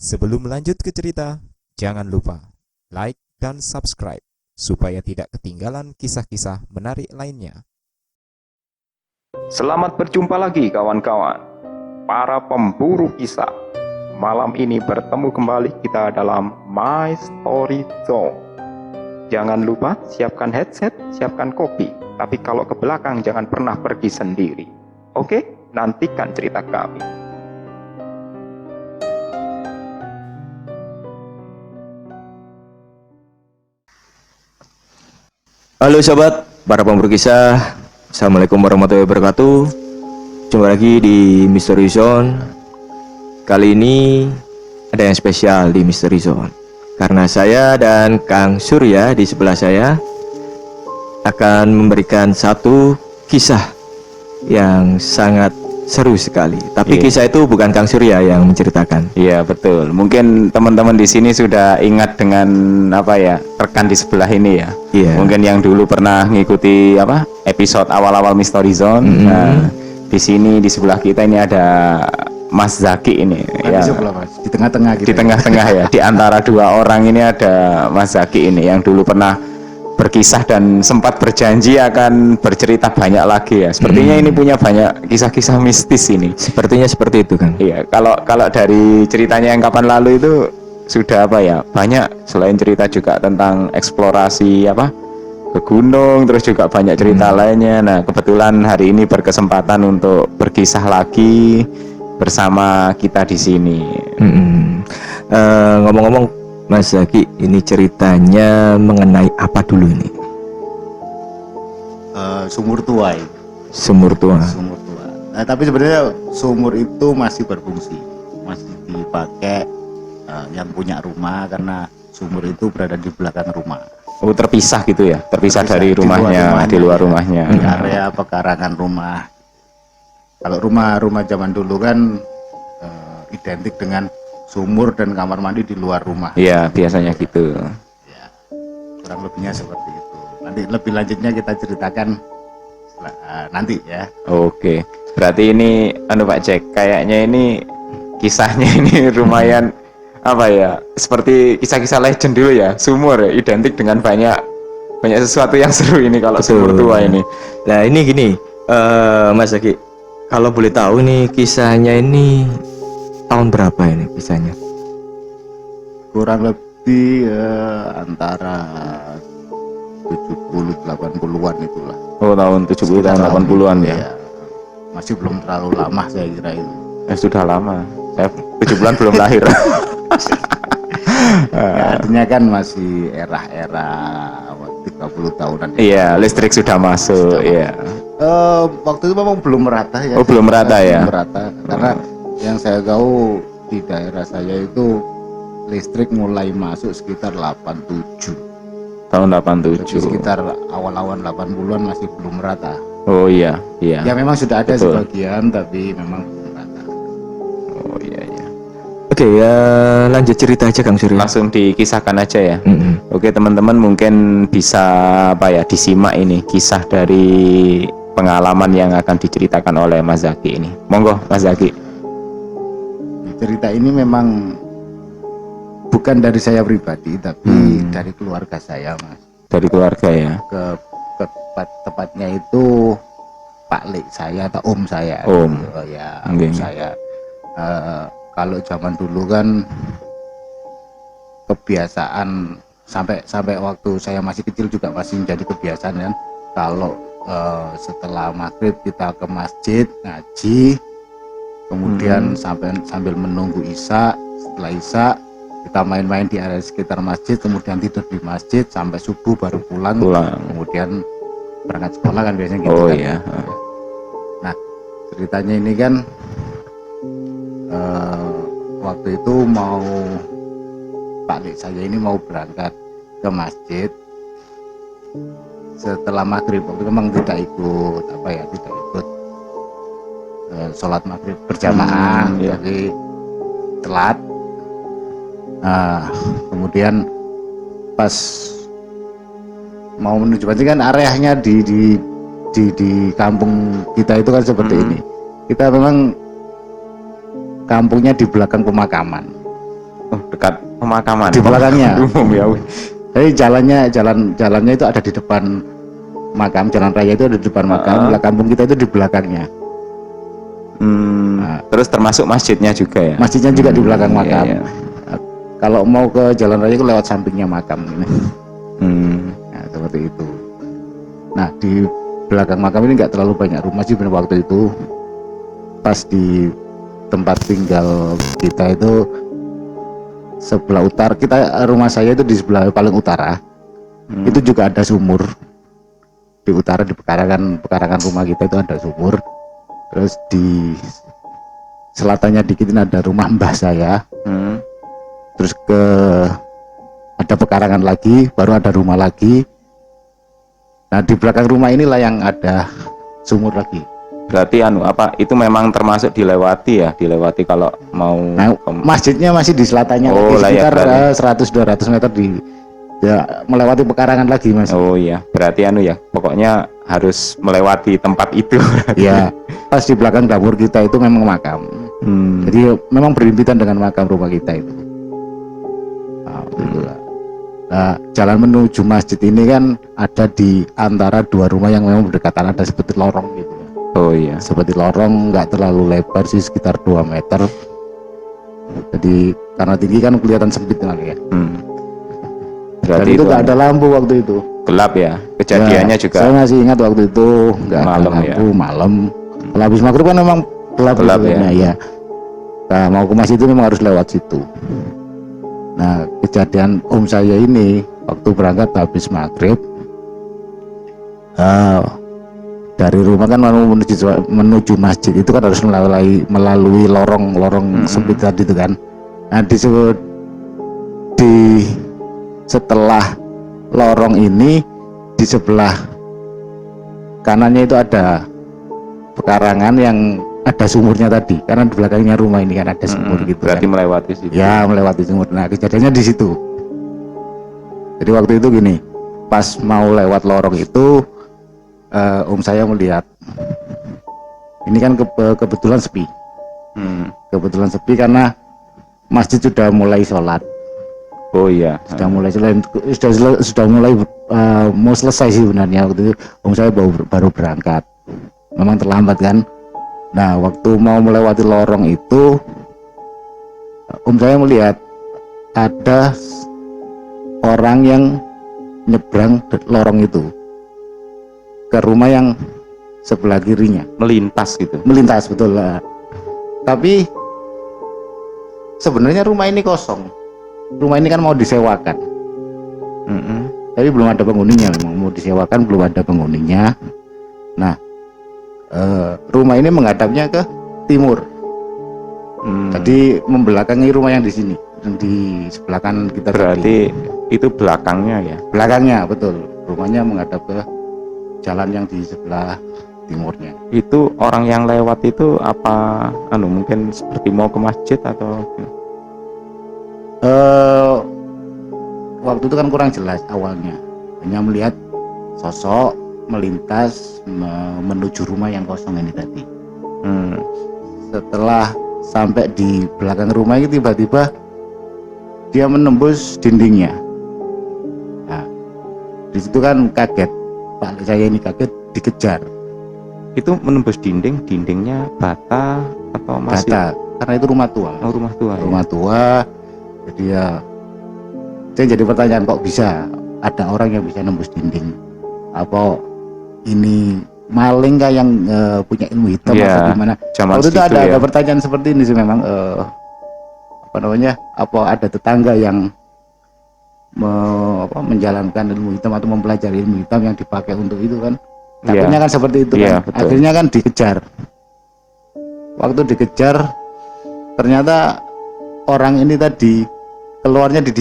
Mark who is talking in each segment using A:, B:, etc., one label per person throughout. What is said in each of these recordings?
A: Sebelum lanjut ke cerita, jangan lupa like dan subscribe supaya tidak ketinggalan kisah-kisah menarik lainnya.
B: Selamat berjumpa lagi kawan-kawan, para pemburu kisah. Malam ini bertemu kembali kita dalam My Story Zone. Jangan lupa siapkan headset, siapkan kopi. Tapi kalau ke belakang jangan pernah pergi sendiri. Oke, nantikan cerita kami.
C: Halo sahabat, para pemburu kisah. Assalamualaikum warahmatullahi wabarakatuh. Jumpa lagi di Mystery Zone. Kali ini ada yang spesial di Mystery Zone, karena saya dan Kang Surya di sebelah saya akan memberikan satu kisah yang sangat seru sekali. Tapi kisah itu bukan Kang Surya yang menceritakan.
B: Iya betul. Mungkin teman-teman di sini sudah ingat dengan rekan di sebelah ini ya.
C: Iya.
B: Mungkin yang dulu pernah ngikuti episode awal-awal Mystery Zone. Nah, di sini di sebelah kita ini ada Mas Zaki ini. Ya.
D: Di sebelah Mas, di tengah-tengah gitu.
B: Di tengah-tengah ya. Di antara dua orang ini ada Mas Zaki ini yang dulu pernah berkisah dan sempat berjanji akan bercerita banyak lagi ya. Sepertinya ini punya banyak kisah-kisah mistis ini.
C: Sepertinya seperti itu kan.
B: Iya, kalau dari ceritanya yang kapan lalu itu sudah banyak, selain cerita juga tentang eksplorasi ke gunung, terus juga banyak cerita lainnya. Nah, kebetulan hari ini berkesempatan untuk berkisah lagi bersama kita di sini.
C: Ngomong-ngomong, Mas Zaki, ini ceritanya mengenai apa dulu ini?
D: Sumur tua itu.
C: Sumur tua.
D: Sumur tua. Nah, tapi sebenarnya sumur itu masih berfungsi, masih dipakai yang punya rumah, karena sumur itu berada di belakang rumah.
B: Oh, terpisah gitu ya? Terpisah dari rumahnya, di luar rumahnya.
D: Di area pekarangan rumah. Kalau rumah zaman dulu kan identik dengan sumur dan kamar mandi di luar rumah.
B: Iya, biasanya gitu.
D: Ya, kurang lebihnya seperti itu. Nanti lebih lanjutnya kita ceritakan nanti ya.
B: Oke, berarti ini Pak Jack, kayaknya ini kisahnya ini lumayan seperti kisah-kisah legend dulu ya. Sumur ya, identik dengan banyak sesuatu yang seru ini kalau sumur tua ini.
C: Nah ini gini, Mas Zaki, kalau boleh tahu nih kisahnya ini tahun berapa ini kisahnya?
D: Kurang lebih antara 70-80-an itulah.
B: Oh, tahun 70 tahun 80-an ya.
D: Iya. Masih belum terlalu lama saya kira itu.
B: Sudah lama. Saya 7 bulan belum lahir.
D: Ya, artinya kan masih era-era 30 tahunan.
B: Iya, listrik sudah masuk, iya.
D: Waktu itu memang belum merata ya.
B: Oh, belum merata ya.
D: Belum merata karena yang saya tahu di daerah saya itu listrik mulai masuk sekitar 87.
B: Tahun
D: Jadi
B: 87.
D: sekitar awal-awal 80-an masih belum merata.
B: Oh iya.
D: Ya memang sudah ada
B: Betul.
D: sebagian tapi memang belum merata.
B: Oh iya.
C: Oke ya, lanjut cerita aja Kang Surya.
B: Langsung dikisahkan aja ya. Oke teman-teman, mungkin bisa disimak ini kisah dari pengalaman yang akan diceritakan oleh Mas Zaki ini. Monggo Mas Zaki.
D: Cerita ini memang bukan dari saya pribadi tapi dari keluarga saya, Mas.
B: Dari keluarga ya.
D: Tepatnya itu Pak Lek saya atau Om saya.
B: Om.
D: Oh ya,
B: Okay.
D: Om saya. Kalau zaman dulu kan kebiasaan sampai waktu saya masih kecil juga masih menjadi kebiasaan kan. Kalau setelah maghrib kita ke masjid ngaji, kemudian sambil menunggu isya. Setelah isya kita main-main di area sekitar masjid, kemudian tidur di masjid sampai subuh baru pulang. Kemudian berangkat sekolah kan biasanya gitu.
B: Oh
D: kan.
B: iya.
D: Nah ceritanya ini kan waktu itu Pak Lek saya ini mau berangkat ke masjid setelah maghrib. Waktu itu memang tidak ikut sholat maghrib berjamaah, jadi telat. Kemudian pas mau menuju masjid kan areanya di kampung kita itu kan seperti ini. Kita memang kampungnya di belakang pemakaman.
B: dekat pemakaman.
D: Di belakangnya.
B: Umum ya.
D: Jadi jalannya itu ada di depan makam, jalan raya itu ada di depan makam, kampung kita itu di belakangnya.
B: Terus termasuk masjidnya juga ya?
D: Masjidnya juga di belakang makam.
B: Iya.
D: Kalau mau ke jalan raya itu lewat sampingnya makam ini. Nah, seperti itu. Nah, di belakang makam ini nggak terlalu banyak rumah sih pada waktu itu. Pas di tempat tinggal kita itu sebelah utara, rumah saya itu di sebelah paling utara. Itu juga ada sumur. Di utara, di pekarangan rumah kita itu ada sumur. Terus di selatannya dikit ini ada rumah mbah saya. Terus ada pekarangan lagi, baru ada rumah lagi. Nah, di belakang rumah inilah yang ada sumur lagi.
B: Berarti itu memang termasuk dilewati kalau mau
D: masjidnya masih di selatannya lagi, sekitar 100-200 meter melewati pekarangan lagi, Mas.
B: Oh iya, berarti pokoknya harus melewati tempat itu.
D: Iya, pas di belakang dapur kita itu memang makam. Jadi memang berhimpitan dengan makam rumah kita itu. Nah, jalan menuju masjid ini kan ada di antara dua rumah yang memang berdekatan, ada seperti lorong gitu.
B: Oh iya.
D: Seperti lorong, nggak terlalu lebar sih, sekitar 2 meter. Jadi karena tinggi kan kelihatan sempit kali ya.
B: Berarti
D: dan itu nggak ada lampu waktu itu.
B: Gelap ya. Kejadiannya
D: ya,
B: juga.
D: Saya masih ingat waktu itu nggak ada lampu ya. Malam. Kalau habis maghrib kan memang gelap gitu, ya. Nah, mau ke masjid itu memang harus lewat situ. Nah, kejadian om saya ini waktu berangkat habis maghrib, dari rumah kan menuju masjid itu kan harus melalui lorong sempit tadi itu kan. Nah, setelah lorong ini di sebelah kanannya itu ada pekarangan yang ada sumurnya tadi, karena di belakangnya rumah ini kan ada sumur gitu.
B: Berarti kan melewati situ.
D: Ya, melewati sumur. Nah, kejadiannya di situ. Jadi waktu itu gini, pas mau lewat lorong itu, om saya melihat ini kan kebetulan sepi. Kebetulan sepi karena masjid sudah mulai sholat.
B: Oh iya.
D: Sudah mulai mau selesai sih sebenarnya. Waktu itu om saya baru berangkat. Memang terlambat kan. Nah, waktu mau melewati lorong itu, om saya melihat ada orang yang nyebrang lorong itu ke rumah yang sebelah kirinya.
B: Melintas gitu.
D: Melintas, betul lah. Tapi sebenarnya rumah ini kosong. Rumah ini kan mau disewakan. Tapi belum ada penghuninya. Memang mau disewakan, belum ada penghuninya. Nah, rumah ini menghadapnya ke timur. Jadi membelakangi rumah yang di sini, yang di sebelah kanan kita.
B: Berarti itu belakangnya ya?
D: Belakangnya, betul. Rumahnya menghadap ke jalan yang di sebelah timurnya.
B: Itu orang yang lewat itu apa? Mungkin seperti mau ke masjid atau?
D: Waktu itu kan kurang jelas awalnya. Hanya melihat sosok melintas menuju rumah yang kosong ini tadi. Setelah sampai di belakang rumah ini tiba-tiba dia menembus dindingnya. Nah, di situ kan kaget, Pak saya ini kaget, dikejar.
B: Itu menembus dindingnya bata atau masih?
D: Bata, karena itu rumah tua.
B: Oh, rumah tua.
D: Rumah tua. Jadi ya, saya jadi pertanyaan, kok bisa ada orang yang bisa nembus dinding? Apa ini maling kah yang punya ilmu hitam atau gimana? Waktu itu ada pertanyaan seperti ini sih memang. Apa ada tetangga yang menjalankan ilmu hitam atau mempelajari ilmu hitam yang dipakai untuk itu kan? Takutnya kan seperti itu kan.
B: Betul.
D: Akhirnya kan dikejar. Waktu dikejar, ternyata orang ini tadi keluarnya di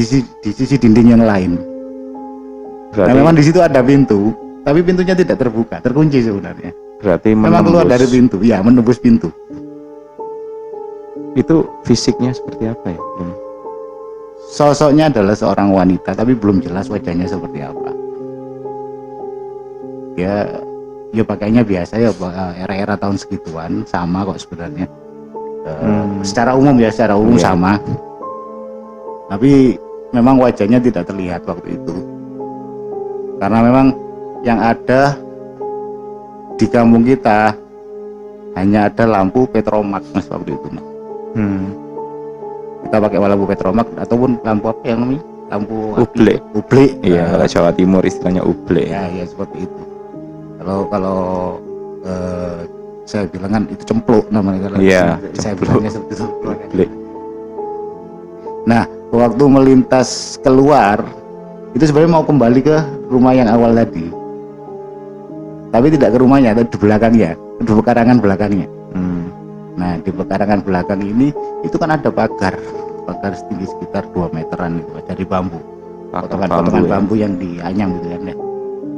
D: sisi dinding yang lain. Nah, memang di situ ada pintu, tapi pintunya tidak terbuka, terkunci sebenarnya.
B: Berarti
D: memang keluar dari pintu, ya menembus pintu.
B: Itu fisiknya seperti apa ya?
D: Sosoknya adalah seorang wanita, tapi belum jelas wajahnya seperti apa. Ya pakainya biasa ya, era-era tahun segituan, sama kok sebenarnya. Secara umum sama. Tapi memang wajahnya tidak terlihat waktu itu. Karena memang yang ada di kampung kita hanya ada lampu petromak Mas waktu itu Mas. Kita pakai lampu petromak ataupun lampu apa yang namanya? Lampu
B: Uble.
D: Uble.
B: Iya, kalau Jawa Timur istilahnya uble.
D: Ya seperti itu. Kalau saya bilang kan itu cempluk namanya, kalau
B: Iya,
D: saya
B: cempluk.
D: bilangnya seperti itu.
B: Uble.
D: Nah, waktu melintas keluar itu sebenarnya mau kembali ke rumah yang awal tadi, tapi tidak ke rumahnya, tapi di belakangnya, di pekarangan belakangnya. Nah, di pekarangan belakang ini itu kan ada pagar setinggi sekitar 2 meteran itu dari bambu, potongan bambu yang dianyam gitu kan ya.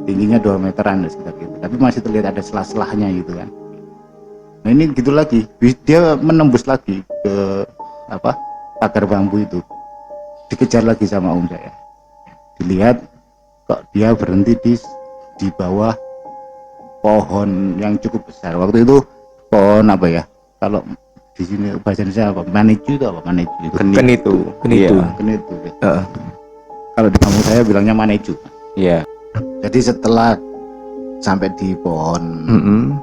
D: Tingginya 2 meteran sekitar gitu, tapi masih terlihat ada selah-selahnya gitu kan. Nah ini gitu lagi, dia menembus lagi ke pagar bambu itu, dikejar lagi sama om saya. Dilihat kok dia berhenti di bawah pohon yang cukup besar. Waktu itu pohon apa ya? Kalau di sini bahasa Indonesia apa? Maneju itu apa? Maneju itu.
B: Kenitu.
C: Kenitu.
B: Iya.
D: Kenitu. Ya. Kalau di kampung saya bilangnya maneju.
B: Iya.
D: Jadi setelah sampai di pohon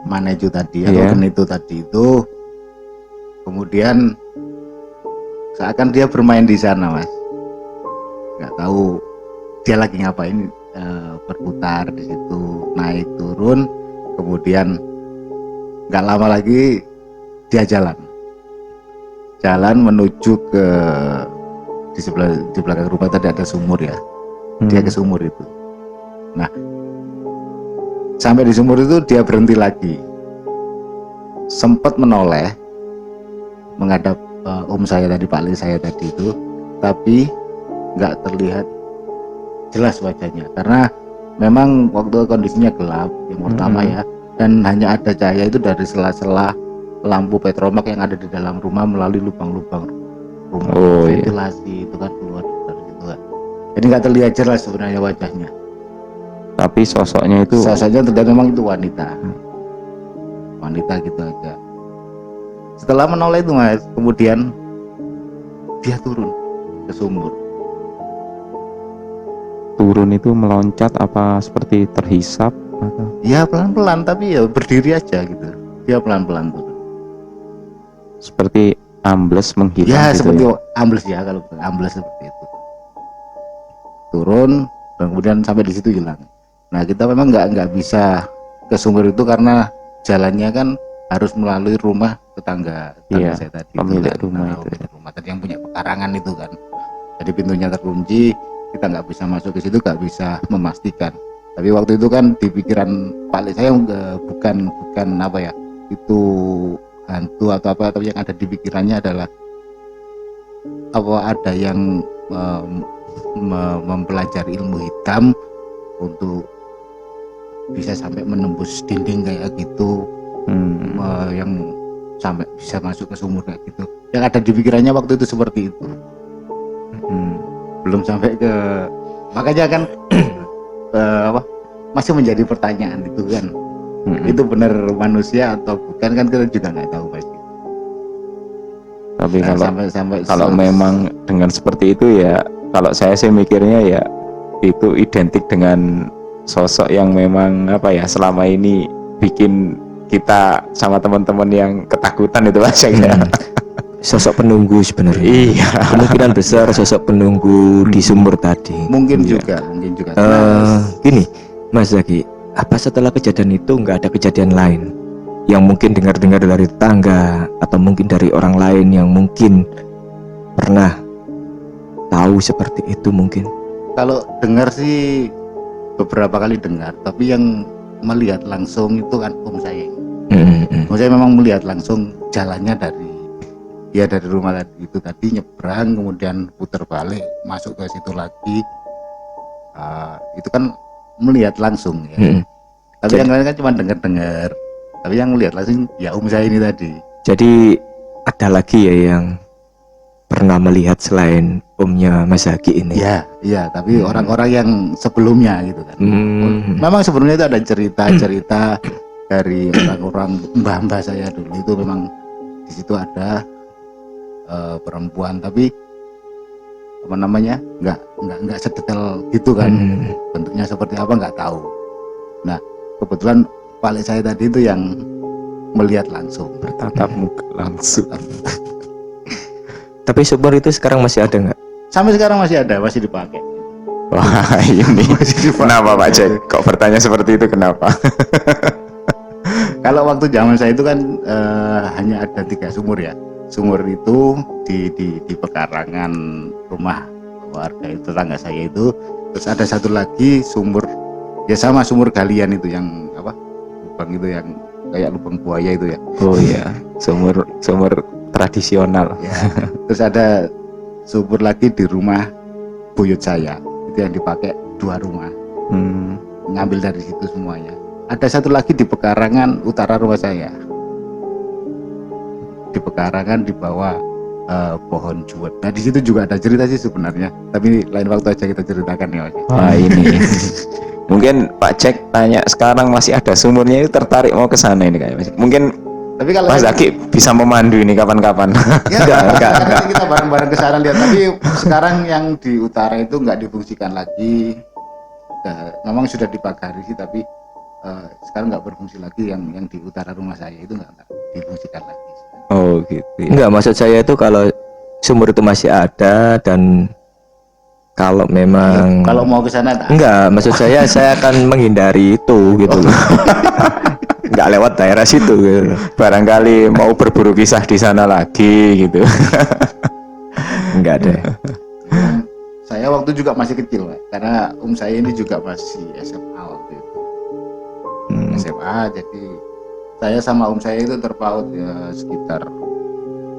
D: maneju tadi atau
B: Iya.
D: kenitu tadi itu, kemudian seakan dia bermain di sana Mas. Nggak tahu dia lagi ngapain, berputar di situ, naik turun, kemudian nggak lama lagi dia jalan menuju ke di belakang rumah tadi ada sumur ya. Dia ke sumur itu. Nah, sampai di sumur itu dia berhenti lagi, sempat menoleh menghadap om saya tadi, Pak Li saya tadi itu, tapi nggak terlihat jelas wajahnya karena memang waktu kondisinya gelap yang pertama ya, dan hanya ada cahaya itu dari sela-sela lampu petromak yang ada di dalam rumah melalui lubang-lubang rumah, ventilasi itu kan keluar dari situ kan. Jadi nggak terlihat jelas sebenarnya wajahnya.
B: Tapi sosoknya itu
D: terlihat memang itu wanita gitu aja. Setelah menoleh itu Mas, kemudian dia turun ke sumur.
B: turun itu meloncat apa seperti terhisap atau?
D: Ya pelan-pelan, tapi ya berdiri aja gitu. Dia pelan-pelan turun.
B: Seperti ambles menghilang
D: Ya
B: gitu
D: seperti
B: ya?
D: ambles ya, kalau ambles seperti itu. Turun, kemudian sampai di situ hilang. Nah kita memang nggak bisa ke sumur itu karena jalannya kan harus melalui rumah tetangga
B: Iya,
D: saya tadi.
B: pemilik
D: kan.
B: rumah
D: Nah,
B: itu.
D: pemilik rumah tadi yang punya pekarangan itu kan. Jadi pintunya terkunci, kita nggak bisa masuk ke situ, nggak bisa memastikan. Tapi waktu itu kan di pikiran Pak Le saya bukan apa ya, itu hantu atau apa, tapi yang ada di pikirannya adalah apa ada yang mempelajari ilmu hitam untuk bisa sampai menembus dinding kayak gitu, yang sampai bisa masuk ke sumur kayak gitu. Yang ada di pikirannya waktu itu seperti itu. Belum sampai ke, makanya kan masih menjadi pertanyaan itu kan. Itu benar manusia atau bukan kan kita juga nggak tahu pasti.
B: Tapi
D: sampai
B: kalau memang dengan seperti itu ya, kalau saya sih mikirnya ya itu identik dengan sosok yang memang apa ya, selama ini bikin kita sama teman-teman yang ketakutan itu aja ya.
C: Sosok penunggu sebenarnya.
B: Iya.
C: Kemungkinan besar sosok penunggu di sumur tadi.
D: mungkin juga.
C: Gini, Mas Zaki, apa setelah kejadian itu nggak ada kejadian lain yang mungkin dengar-dengar dari tetangga atau mungkin dari orang lain yang mungkin pernah tahu seperti itu mungkin?
D: Kalau dengar sih beberapa kali dengar, tapi yang melihat langsung itu kan om saya. Om saya memang melihat langsung jalannya dari rumah tadi itu tadi nyebrang, kemudian putar balik masuk ke situ lagi. Itu kan melihat langsung ya. Tapi yang lain kan cuma dengar. Tapi yang melihat langsung ya om saya ini tadi.
C: Jadi ada lagi ya yang pernah melihat selain omnya Mas Zaki ini?
D: Iya, tapi orang-orang yang sebelumnya gitu kan. Memang sebelumnya itu ada cerita-cerita dari orang-orang mbah-mbah saya dulu itu, memang di situ ada perempuan, tapi apa namanya, nggak sedetail gitu kan. Bentuknya seperti apa nggak tahu. Nah kebetulan Pak saya tadi itu yang melihat langsung.
C: Bertatap muka langsung. Tapi sumur itu sekarang masih ada nggak?
D: Sampai sekarang masih ada, masih dipakai.
C: Wah ini kenapa Pak Jack kok bertanya seperti itu, kenapa?
D: Kalau waktu zaman saya itu kan hanya ada 3 sumur ya. Sumur itu di pekarangan rumah warga itu, tetangga saya itu. Terus ada satu lagi sumur, ya sama sumur galian itu yang apa, lubang itu yang kayak lubang buaya itu ya.
C: Oh iya, sumur tradisional.
D: Ya. Terus ada sumur lagi di rumah buyut saya, itu yang dipakai 2 rumah. Ngambil dari situ semuanya. Ada satu lagi di pekarangan utara rumah saya. Di pekarangan di bawah pohon juwet. Nah di situ juga ada cerita sih sebenarnya. Tapi lain waktu aja kita ceritakan ya Mas.
C: Wah ini mungkin Pak Jack tanya sekarang masih ada sumurnya, itu tertarik mau ke sana ini kayak. Mungkin
D: Tapi kalau
C: Mas Zaki bisa memandu ini kapan-kapan.
D: ya, enggak. Kita bareng-bareng ke sana lihat. Tapi sekarang yang di utara itu nggak difungsikan lagi. Memang sudah dipagari sih, tapi sekarang nggak berfungsi lagi. Yang di utara rumah saya itu nggak difungsikan lagi.
C: Oh gitu. Enggak, maksud saya itu kalau sumur itu masih ada dan kalau memang
D: Kalau mau ke sana
C: enggak, maksud saya akan menghindari itu gitu loh. Enggak lewat daerah situ gitu. Barangkali mau berburu kisah di sana lagi gitu. Enggak deh.
D: Saya waktu juga masih kecil Pak, karena saya ini juga masih SMA waktu itu. SMA, jadi saya sama saya itu terpaut ya sekitar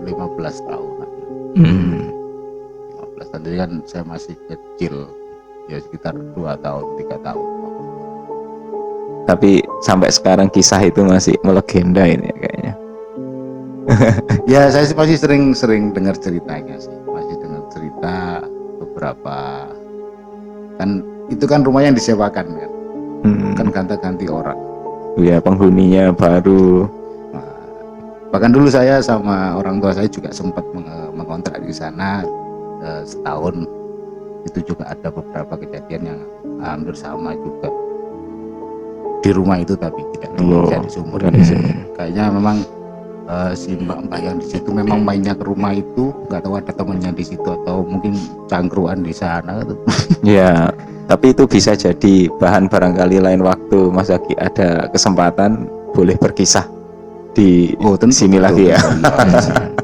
D: 15 tahun. 15 tahun, jadi kan saya masih kecil ya, sekitar 2 tahun 3 tahun.
C: Tapi sampai sekarang kisah itu masih melegenda ini kayaknya.
D: Ya saya masih sering dengar ceritanya sih, masih dengar cerita beberapa. Kan itu kan rumah yang disewakan kan, kan ganti-ganti orang.
C: Ya penghuninya baru.
D: Nah, bahkan dulu saya sama orang tua saya juga sempat mengontrak di sana setahun. Itu juga ada beberapa kejadian yang hampir sama juga di rumah itu, tapi tidak di sumur. Kayaknya memang si mbak-mbak yang di situ memang mainnya ke rumah itu, nggak tahu ada temannya di situ atau mungkin cangkruan di sana gitu.
C: Ya, tapi itu bisa jadi bahan barangkali lain waktu Mas Zaki ada kesempatan boleh berkisah di sini lagi ya.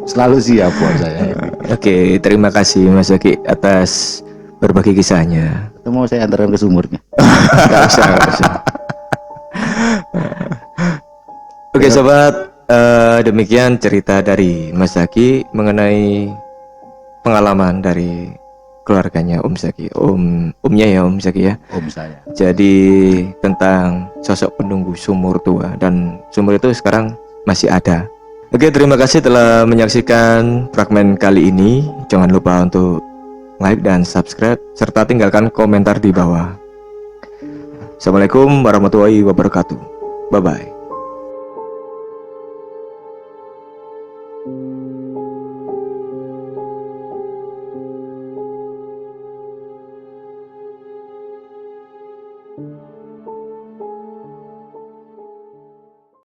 D: Selalu siap buat saya.
C: Oke, terima kasih Mas Zaki atas berbagi kisahnya.
D: Itu mau saya antarkan ke sumurnya.
C: Nggak usah. Oke sobat, demikian cerita dari Mas Zaki mengenai pengalaman dari keluarganya Om Zaki, omnya ya Om Zaki ya.
D: Om saya.
C: Jadi tentang sosok penunggu sumur tua, dan sumur itu sekarang masih ada. Oke, terima kasih telah menyaksikan fragmen kali ini. Jangan lupa untuk like dan subscribe serta tinggalkan komentar di bawah. Assalamualaikum warahmatullahi wabarakatuh. Bye bye.
A: Thank you.